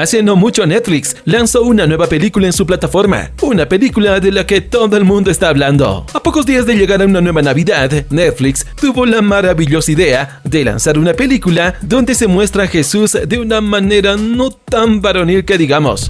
Hace no mucho Netflix lanzó una nueva película en su plataforma, una película de la que todo el mundo está hablando. A pocos días de llegar a una nueva Navidad, Netflix tuvo la maravillosa idea de lanzar una película donde se muestra a Jesús de una manera no tan varonil que digamos.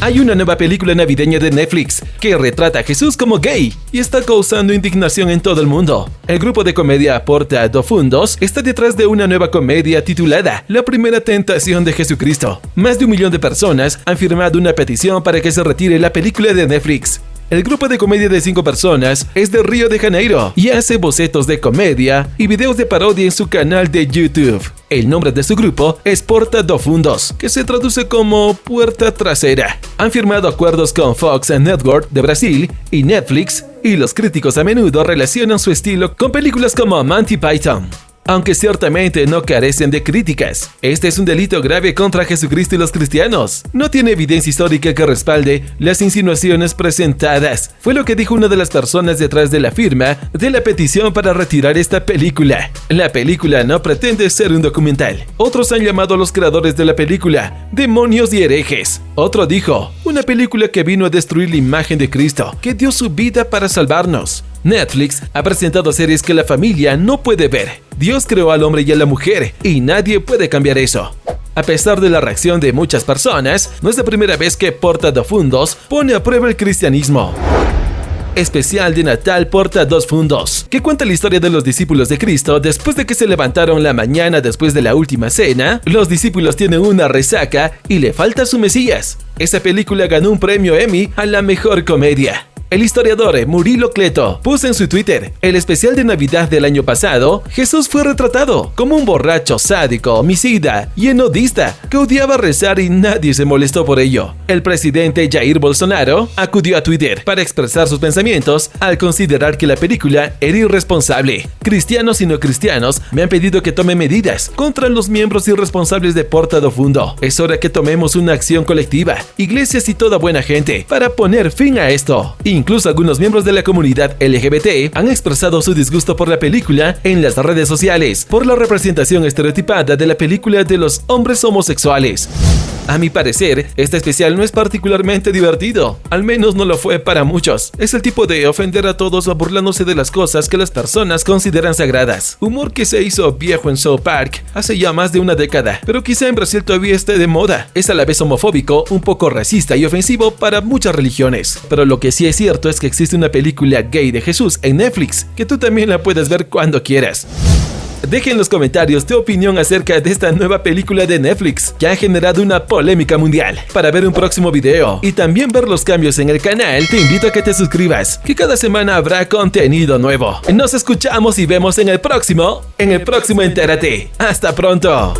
Hay una nueva película navideña de Netflix que retrata a Jesús como gay y está causando indignación en todo el mundo. El grupo de comedia Porta dos Fundos está detrás de una nueva comedia titulada La Primera Tentación de Jesucristo. Más de 1 millón de personas han firmado una petición para que se retire la película de Netflix. El grupo de comedia de 5 personas es de Río de Janeiro y hace bocetos de comedia y videos de parodia en su canal de YouTube. El nombre de su grupo es Porta dos Fundos, que se traduce como puerta trasera. Han firmado acuerdos con Fox Network de Brasil y Netflix, y los críticos a menudo relacionan su estilo con películas como Monty Python. Aunque ciertamente no carecen de críticas, este es un delito grave contra Jesucristo y los cristianos. No tiene evidencia histórica que respalde las insinuaciones presentadas. Fue lo que dijo una de las personas detrás de la firma de la petición para retirar esta película. La película no pretende ser un documental. Otros han llamado a los creadores de la película demonios y herejes. Otro dijo, una película que vino a destruir la imagen de Cristo, que dio su vida para salvarnos. Netflix ha presentado series que la familia no puede ver. Dios creó al hombre y a la mujer, y nadie puede cambiar eso. A pesar de la reacción de muchas personas, no es la primera vez que Porta dos Fundos pone a prueba el cristianismo. Especial de Natal Porta dos Fundos, que cuenta la historia de los discípulos de Cristo después de que se levantaron la mañana después de la última cena. Los discípulos tienen una resaca y le falta su Mesías. Esa película ganó un premio Emmy a la mejor comedia. El historiador Murilo Cleto puso en su Twitter, el especial de Navidad del año pasado, Jesús fue retratado como un borracho sádico, homicida y enodista que odiaba rezar y nadie se molestó por ello. El presidente Jair Bolsonaro acudió a Twitter para expresar sus pensamientos al considerar que la película era irresponsable. Cristianos y no cristianos me han pedido que tome medidas contra los miembros irresponsables de Porta dos Fundos. Es hora que tomemos una acción colectiva, iglesias y toda buena gente, para poner fin a esto. Incluso algunos miembros de la comunidad LGBT han expresado su disgusto por la película en las redes sociales por la representación estereotipada de la película de los hombres homosexuales. A mi parecer, este especial no es particularmente divertido, al menos no lo fue para muchos. Es el tipo de ofender a todos burlándose de las cosas que las personas consideran sagradas. Humor que se hizo viejo en South Park hace ya más de una década, pero quizá en Brasil todavía esté de moda. Es a la vez homofóbico, un poco racista y ofensivo para muchas religiones. Pero lo que sí es cierto es que existe una película gay de Jesús en Netflix, que tú también la puedes ver cuando quieras. Deja en los comentarios tu opinión acerca de esta nueva película de Netflix que ha generado una polémica mundial. Para ver un próximo video y también ver los cambios en el canal, te invito a que te suscribas, que cada semana habrá contenido nuevo. Nos escuchamos y vemos en el próximo Entérate. ¡Hasta pronto!